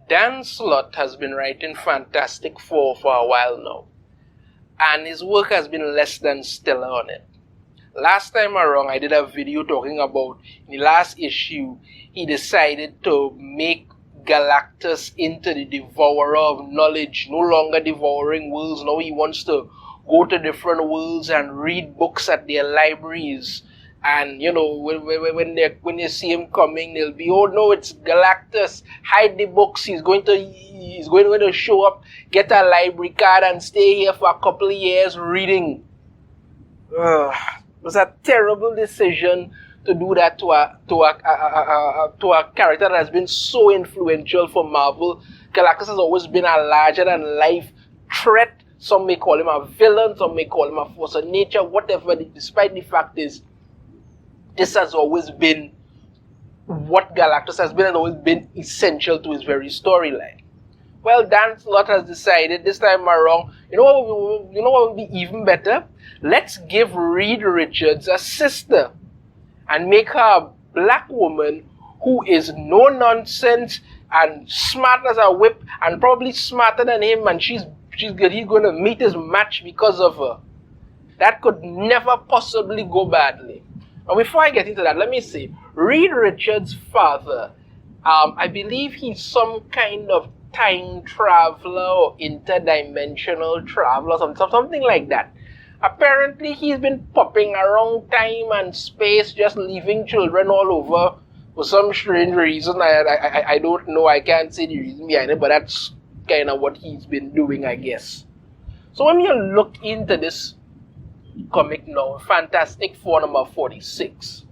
Dan Slott has been writing Fantastic Four for a while now, and his work has been less than stellar on it. Last time around, I did a video talking about, in the last issue, he decided to make Galactus into the devourer of knowledge, no longer devouring worlds. Now he wants to go to different worlds and read books at their libraries. And you know, when they see him coming, they'll be, oh no, it's Galactus. Hide the books. He's going to show up, get a library card, and stay here for a couple of years reading. It was a terrible decision to do that to a character that has been so influential for Marvel. Galactus has always been a larger-than-life threat. Some may call him a villain, some may call him a force of nature, whatever. Despite the fact is, this has always been what Galactus has been, and always been essential to his very storyline. Well, Dan Slott has decided this time around, you know what would be even better? Let's give Reed Richards a sister and make her a black woman who is no nonsense and smart as a whip and probably smarter than him, and he's going to meet his match because of her. That could never possibly go badly. And before I get into that, let me say, Reed Richards' father, I believe he's some kind of time traveler or interdimensional traveler, something like that. Apparently, he's been popping around time and space, just leaving children all over for some strange reason. I don't know. I can't say the reason behind it, but that's kind of what he's been doing, I guess. So when you look into this comic now, Fantastic Four number 46,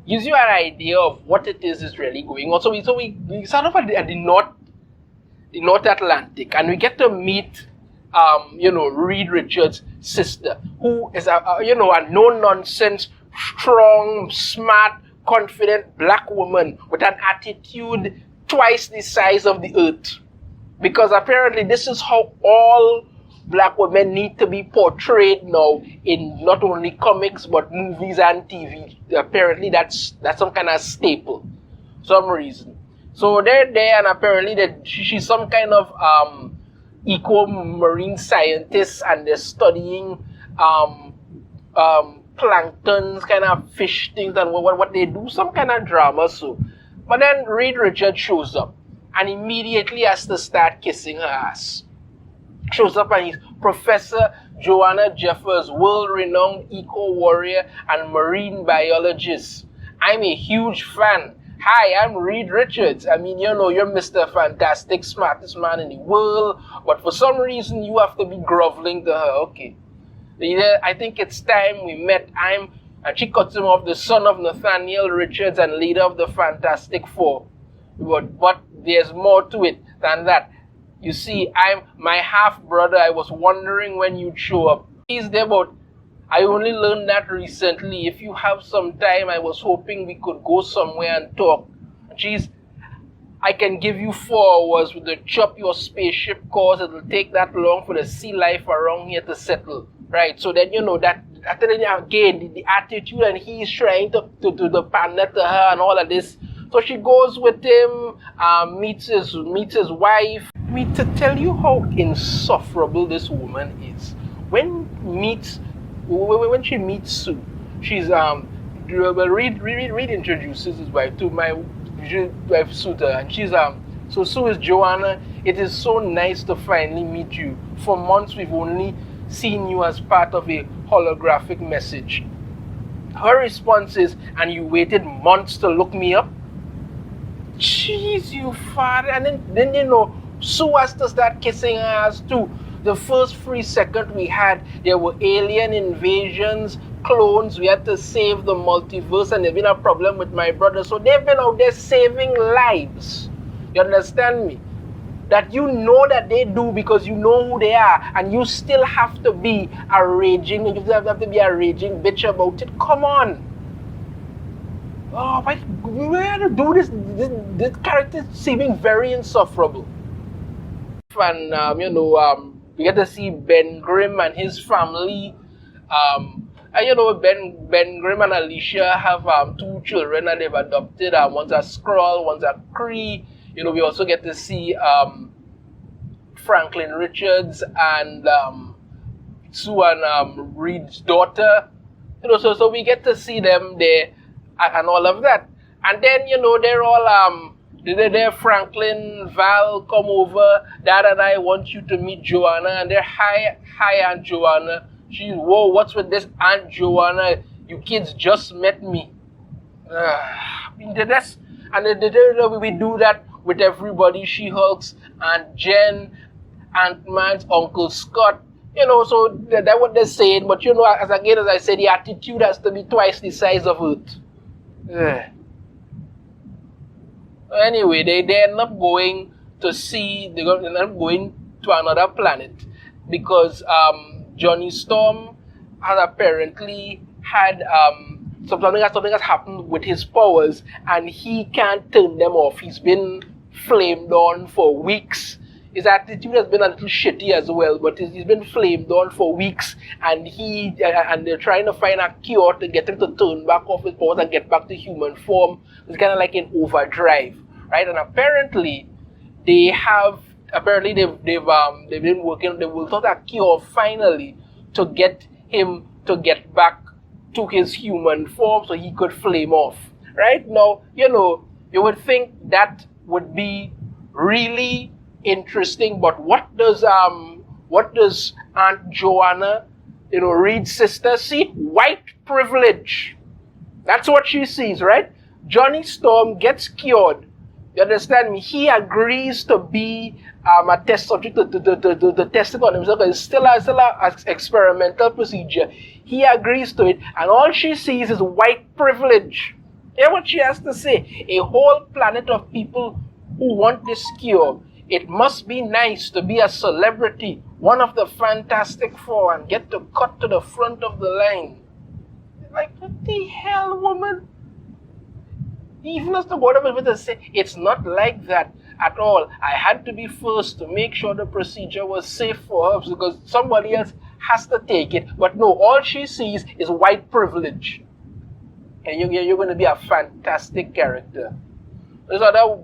gives you an idea of what it is really going on. So we start off at the North Atlantic, and we get to meet Reed Richards' sister, who is a no-nonsense, strong, smart, confident black woman with an attitude twice the size of the earth. Because apparently this is how all black women need to be portrayed now in not only comics but movies and TV. Apparently that's some kind of staple, some reason. So they're there, and apparently she's some kind of eco-marine scientist, and they're studying planktons, kind of fish things, and what they do, some kind of drama. So, but then Reed Richards shows up and immediately has to start kissing her ass. Shows up and he's Professor Joanna Jeffers, world-renowned eco-warrior and marine biologist. I'm a huge fan. Hi, I'm Reed Richards. I mean, you're Mr. Fantastic, smartest man in the world, but for some reason you have to be groveling to her. Okay. I think it's time we met. And she cuts him off, the son of Nathaniel Richards and leader of the Fantastic Four. But there's more to it than that. You see, I'm my half-brother. I was wondering when you'd show up. He's there, but I only learned that recently. If you have some time, I was hoping we could go somewhere and talk. Geez, I can give you 4 hours with the chop your spaceship course. It'll take that long for the sea life around here to settle. Right, so then that again, the attitude, and he's trying to pander to her and all of this. So she goes with him, meets his wife. I mean, to tell you how insufferable this woman is, when she meets Sue, she's Reed introduces his wife to my wife Sue, and she's so Sue is Joanna. It is so nice to finally meet you. For months we've only seen you as part of a holographic message. Her response is, and you waited months to look me up? Jeez, you father. And then Sue has to start kissing her ass too. The first free second we had, there were alien invasions, clones, we had to save the multiverse, and there's been a problem with my brother. So they've been out there saving lives. You understand me? That you know that they do because you know who they are, and you still have to be a raging bitch about it. Come on. Oh, why we had to do this? This character is seeming very insufferable. And we get to see Ben Grimm and his family. Ben Grimm and Alicia have 2 children that they've adopted. One's a Skrull, one's a Kree. we also get to see Franklin Richards and Sue and Reed's daughter. So we get to see them there and all of that. And then, they're all, they're Franklin, Val, come over. Dad and I want you to meet Joanna. And they're, hi, Aunt Joanna. She's, whoa, what's with this Aunt Joanna? You kids just met me. We do that with everybody. She-Hulks, Aunt Jen, Aunt Madge, Uncle Scott. So that's what they're saying. But as I said, the attitude has to be twice the size of Earth. Anyway, they end up going to another planet because Johnny Storm has apparently had something has happened with his powers and he can't turn them off. He's been flamed on for weeks. His attitude has been a little shitty as well, but he's been flamed on for weeks, and they're trying to find a cure to get him to turn back off his powers and get back to human form. It's kind of like an overdrive, right? And apparently they've been working. They will out a cure finally to get him to get back to his human form so he could flame off. Right now, you would think that would be really interesting, but what does Aunt Joanna, Reed's sister, see? White privilege. That's what she sees, right? Johnny Storm gets cured. You understand me? He agrees to be a test subject to test it on himself. It's still a experimental procedure. He agrees to it, and all she sees is white privilege. Hear what she has to say. A whole planet of people who want this cure. It must be nice to be a celebrity, one of the Fantastic Four, and get to cut to the front of the line. Like, what the hell, woman? Even as the border people say, it's not like that at all. I had to be first to make sure the procedure was safe for her because somebody else has to take it. But no, all she sees is white privilege. And you're going to be a fantastic character. This other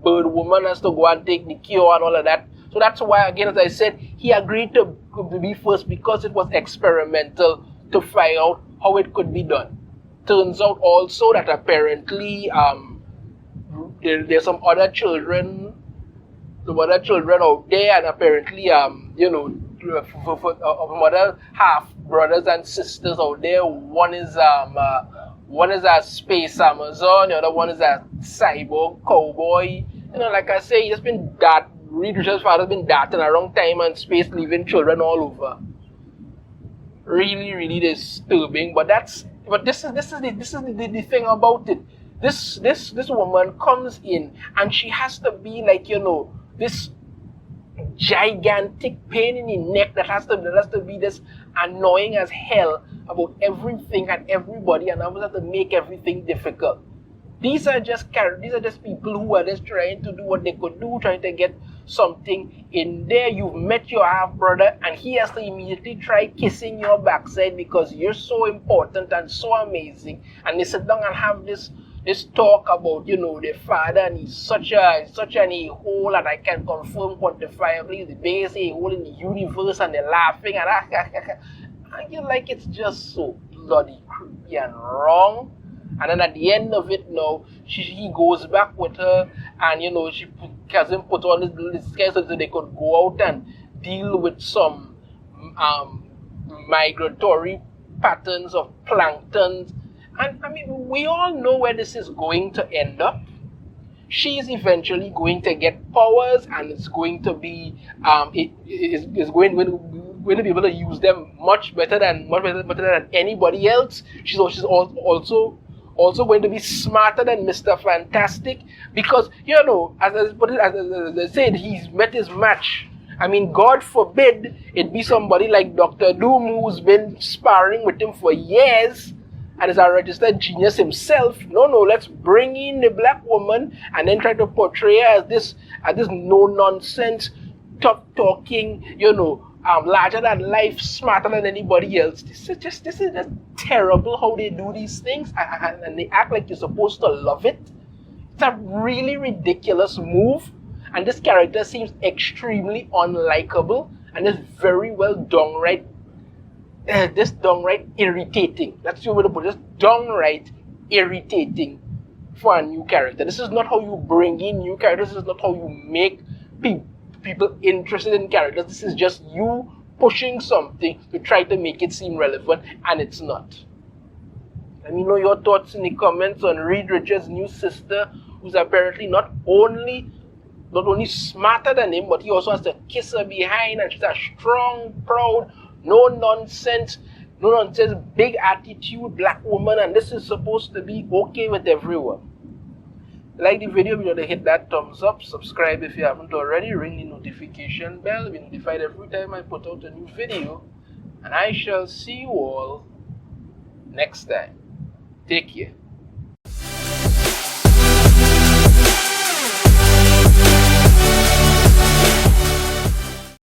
bird woman has to go and take the cure and all of that. So that's why, again, as I said, he agreed to be first because it was experimental to find out how it could be done. Turns out also that apparently there's some other children out there, and apparently other half brothers and sisters out there. One is a space Amazon, the other one is a cyborg cowboy. Like I say, he's been Reed Richards' father's been darting around time and space, leaving children all over. Really, really disturbing. But this is the thing about it. This woman comes in and she has to be like, this gigantic pain in the neck that has to be this annoying as hell about everything and everybody, and I was have to make everything difficult. These are just people who are just trying to do what they could do, trying to get something in there. You've met your half brother and he has to immediately try kissing your backside because you're so important and so amazing, and they sit down and have this talk about their father, and he's such an a-hole, and I can confirm quantifiably he's the biggest a-hole in the universe, and they're laughing and you're like, it's just so bloody creepy and wrong. And then at the end of it, he goes back with her, and she has him put on this disguise so they could go out and deal with some migratory patterns of plankton. And I mean, we all know where this is going to end up. She's eventually going to get powers, and it's going to be is going to be able to use them much better than anybody else. She's also going to be smarter than Mr. Fantastic because as they said, he's met his match. I mean, God forbid it be somebody like Dr. Doom, who's been sparring with him for years and is a registered genius himself. No, let's bring in the black woman and then try to portray her as this no-nonsense, tough-talking, larger than life, smarter than anybody else. This is just terrible how they do these things, and they act like you're supposed to love it. It's a really ridiculous move, and this character seems extremely unlikable and is very well downright irritating. That's the way to put it. Just downright irritating for a new character. This is not how you bring in new characters. This is not how you make people interested in characters. This is just you pushing something to try to make it seem relevant, and it's not. Let me know your thoughts in the comments on Reed Richards' new sister, who's apparently not only smarter than him, but he also has to kiss her behind, and she's a strong, proud, no nonsense, big attitude black woman, and this is supposed to be okay with everyone. Like the video, be sure to hit that thumbs up, subscribe if you haven't already, ring the notification bell, be notified every time I put out a new video, and I shall see you all next time. Take care.